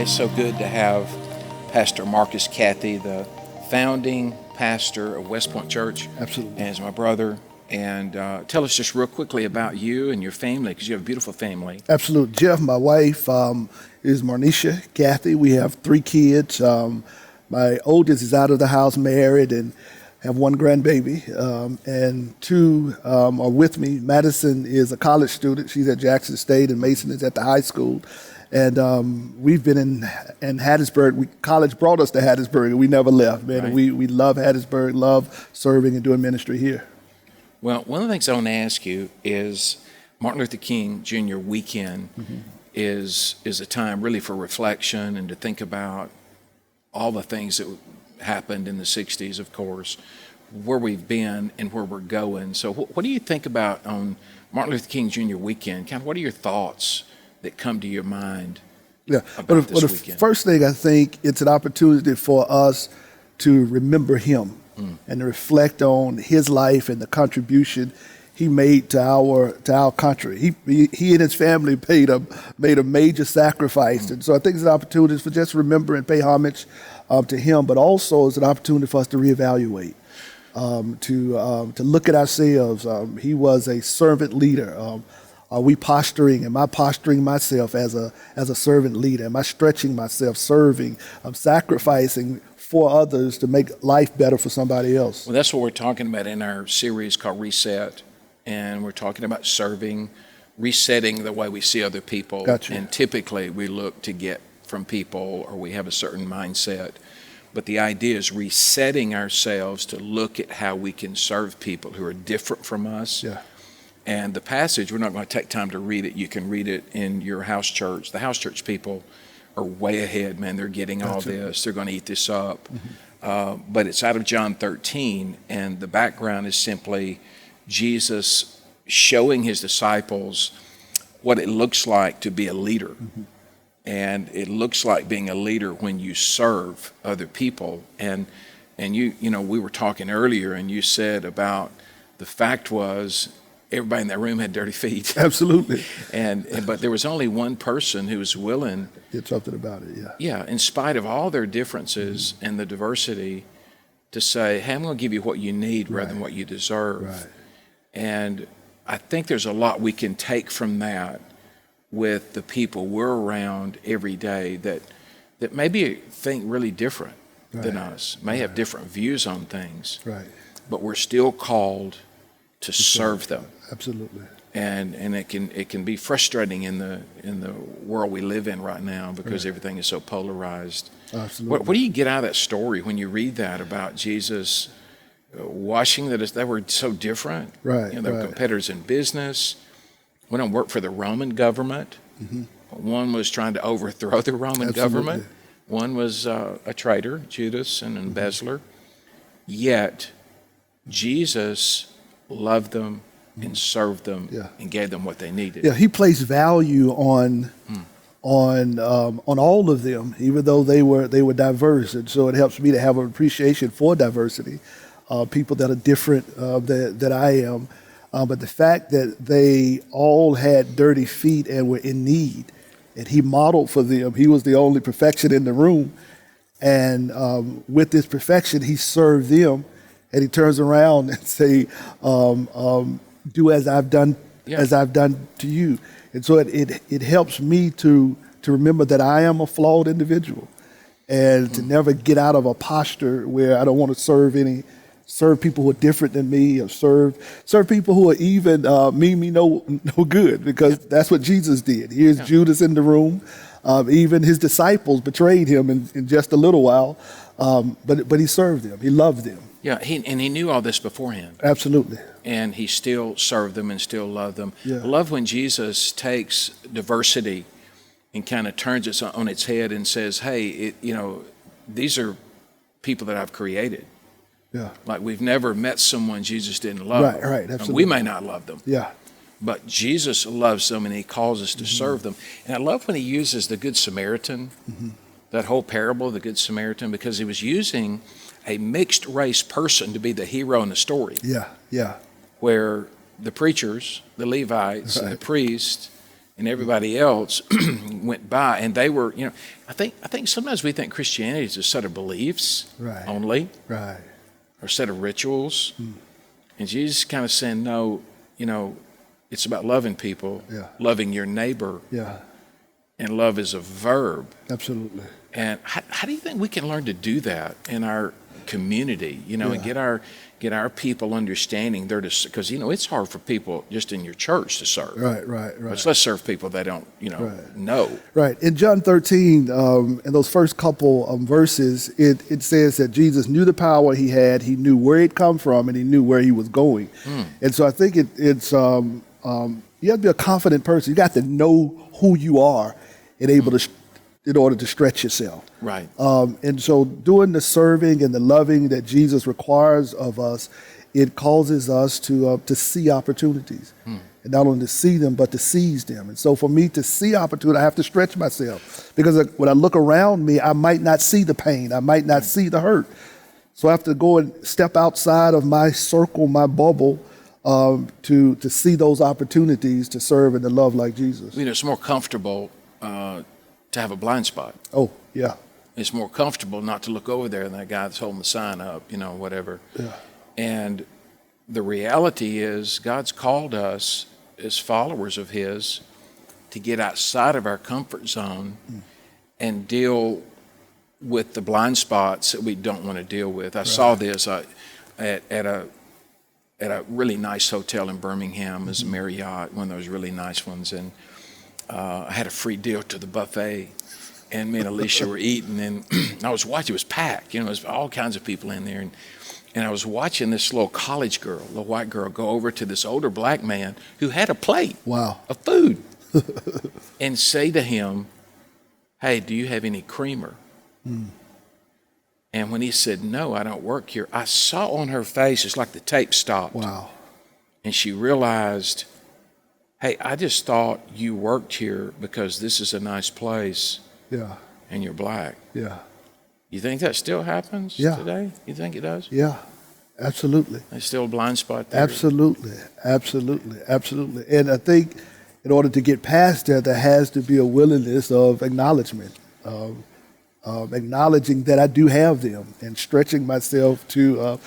It's so good to have Pastor Marcus Cathey, the founding pastor of West Point Church. Absolutely. And as my brother. And tell us just real quickly about you and your family, because you have a beautiful family. Absolutely. Jeff, my wife is Marnisha Cathey. We have 3 kids. My oldest is out of the house, married, and have 1 grandbaby. And 2 are with me. Madison is a college student. She's at Jackson State, and Mason is at the high school. And we've been in Hattiesburg. College brought us to Hattiesburg, and we never left, man. Right. And we love Hattiesburg, love serving and doing ministry here. Well, one of the things I want to ask you is Martin Luther King Jr. weekend is a time really for reflection and to think about all the things that happened in the 60s, of course, where we've been and where we're going. So what do you think about on Martin Luther King Jr. weekend? Kind of what are your thoughts that come to your mind about this the weekend? First thing, I think it's an opportunity for us to remember him and to reflect on his life and the contribution he made to our country. He and his family made a major sacrifice, and so I think it's an opportunity for just remember and pay homage to him, but also it's an opportunity for us to reevaluate, to look at ourselves. He was a servant leader. Are we posturing? Am I posturing myself as a servant leader? Am I stretching myself, serving? I'm sacrificing for others to make life better for somebody else. Well, that's what we're talking about in our series called Reset, and we're talking about serving, resetting the way we see other people. Gotcha. And typically we look to get from people, or we have a certain mindset. But the idea is resetting ourselves to look at how we can serve people who are different from us. Yeah. And the passage, we're not going to take time to read it. You can read it in your house church. The house church people are way ahead, man. They're getting all this. They're going to eat this up. But it's out of John 13, and the background is simply Jesus showing his disciples what it looks like to be a leader. And it looks like being a leader when you serve other people. And you know, we were talking earlier, and you said about the fact was everybody in that room had dirty feet. Absolutely. But there was only one person who was willing. Did something about it, yeah. Yeah, in spite of all their differences and the diversity, to say, hey, I'm going to give you what you need rather than what you deserve. Right. And I think there's a lot we can take from that with the people we're around every day that maybe think really different than us, may have different views on things, but we're still called to serve them. Absolutely. And it can be frustrating in the world we live in right now because everything is so polarized. Absolutely. What do you get out of that story when you read that about Jesus washing that? They were so different. Right. You know, they were competitors in business. One of them worked for the Roman government. One was trying to overthrow the Roman government. One was a traitor, Judas, an embezzler. Yet Jesus loved them and served them and gave them what they needed. Yeah, he placed value on all of them, even though they were diverse, and so it helps me to have an appreciation for diversity, people that are different that I am. But the fact that they all had dirty feet and were in need, and he modeled for them. He was the only perfection in the room, and with this perfection, he served them. And he turns around and say, "Do as I've done, as I've done to you." And so it helps me to remember that I am a flawed individual, and to never get out of a posture where I don't want to serve people who are different than me, or serve people who are even mean me no good, because that's what Jesus did. Here's Judas in the room. Even his disciples betrayed him in just a little while, but he served them. He loved them. Yeah, he knew all this beforehand. Absolutely. And he still served them and still loved them. Yeah. I love when Jesus takes diversity and kind of turns it on its head and says, hey, these are people that I've created. Yeah. Like we've never met someone Jesus didn't love. Right, absolutely. And we may not love them. Yeah. But Jesus loves them and he calls us to serve them. And I love when he uses the Good Samaritan, that whole parable of the Good Samaritan, because he was using a mixed race person to be the hero in the story. Yeah. Where the preachers, the Levites, and the priests and everybody else went by, and they were, I think sometimes we think Christianity is a set of beliefs only, Right. or a set of rituals, and Jesus is kind of saying, no, it's about loving people, loving your neighbor, and love is a verb. Absolutely. And how do you think we can learn to do that in our community, and get our people understanding because it's hard for people just in your church to serve. Right. But let's serve people they don't, know. Right. In John 13, in those first couple verses, it says that Jesus knew the power he had, he knew where he'd come from, and he knew where he was going. And so I think it's you have to be a confident person. You got to know who you are and able to in order to stretch yourself. Right. And so doing the serving and the loving that Jesus requires of us, it causes us to see opportunities. And not only to see them, but to seize them. And so for me to see opportunity, I have to stretch myself. Because when I look around me, I might not see the pain. I might not see the hurt. So I have to go and step outside of my circle, my bubble, to see those opportunities to serve and to love like Jesus. It's more comfortable to have a blind spot. Oh, yeah. It's more comfortable not to look over there than that guy that's holding the sign up, whatever. Yeah. And the reality is God's called us as followers of His to get outside of our comfort zone and deal with the blind spots that we don't want to deal with. I saw this at a really nice hotel in Birmingham. It was a Marriott, one of those really nice ones, and I had a free deal to the buffet, and me and Alicia were eating, and I was watching. It was packed, there was all kinds of people in there, and I was watching this little college girl, little white girl, go over to this older black man who had a plate of food and say to him, "Hey, do you have any creamer?" And when he said, "No, I don't work here," I saw on her face, it's like the tape stopped. Wow. And she realized, hey, I just thought you worked here because this is a nice place. Yeah. And you're black. Yeah. You think that still happens today? You think it does? Yeah, absolutely. There's still a blind spot there. Absolutely. And I think in order to get past that, there has to be a willingness of acknowledgement, acknowledging that I do have them and stretching myself to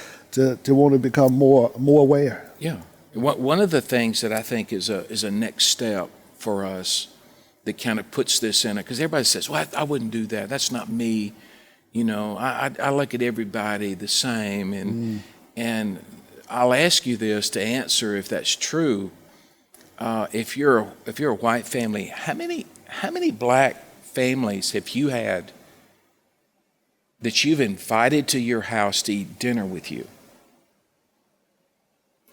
want to become more aware. Yeah. One of the things that I think is a next step for us that kind of puts this in it, because everybody says, well, I wouldn't do that. That's not me. I look at everybody the same. And I'll ask you this to answer if that's true. If you're a white family, how many black families have you had that you've invited to your house to eat dinner with you?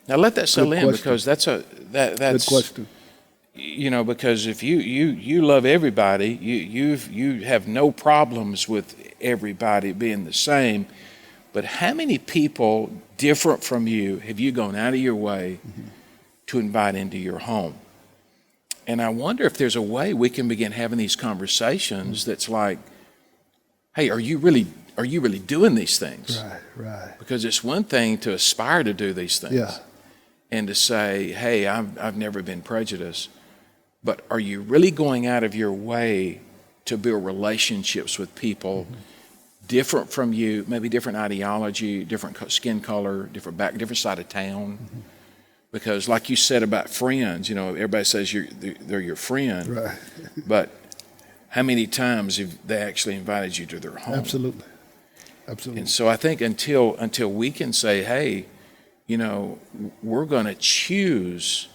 Now let that settle in, because that's good question. Because if you love everybody, you have no problems with everybody being the same. But how many people different from you have you gone out of your way to invite into your home? And I wonder if there's a way we can begin having these conversations that's like, hey, are you really doing these things? Right. Because it's one thing to aspire to do these things. Yeah. And to say, hey, I've never been prejudiced. But are you really going out of your way to build relationships with people different from you, maybe different ideology, different skin color, different side of town? Because like you said about friends, everybody says they're your friend. Right. But how many times have they actually invited you to their home? Absolutely. And so I think until we can say, hey, we're going to choose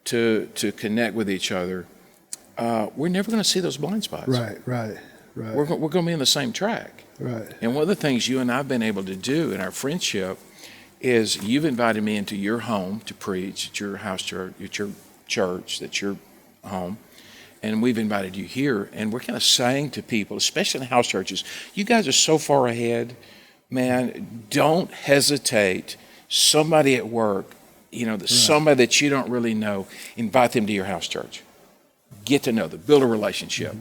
to connect with each other, we're never going to see those blind spots. Right. We're going to be on the same track. Right. And one of the things you and I have been able to do in our friendship is you've invited me into your home to preach at your house church, at your church, that's your home. And we've invited you here, and we're kind of saying to people, especially in house churches, you guys are so far ahead, man, don't hesitate. Somebody at work, somebody that you don't really know, invite them to your house church. Get to know them, build a relationship,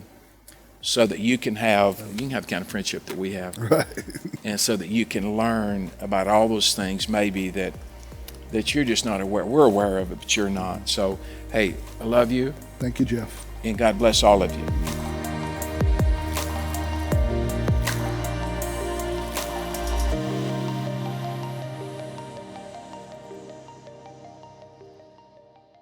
so that you can have the kind of friendship that we have. Right. And so that you can learn about all those things maybe that that you're just not aware. We're aware of it, but you're not. So, hey, I love you, Thank you, Jeff. and God bless all of you.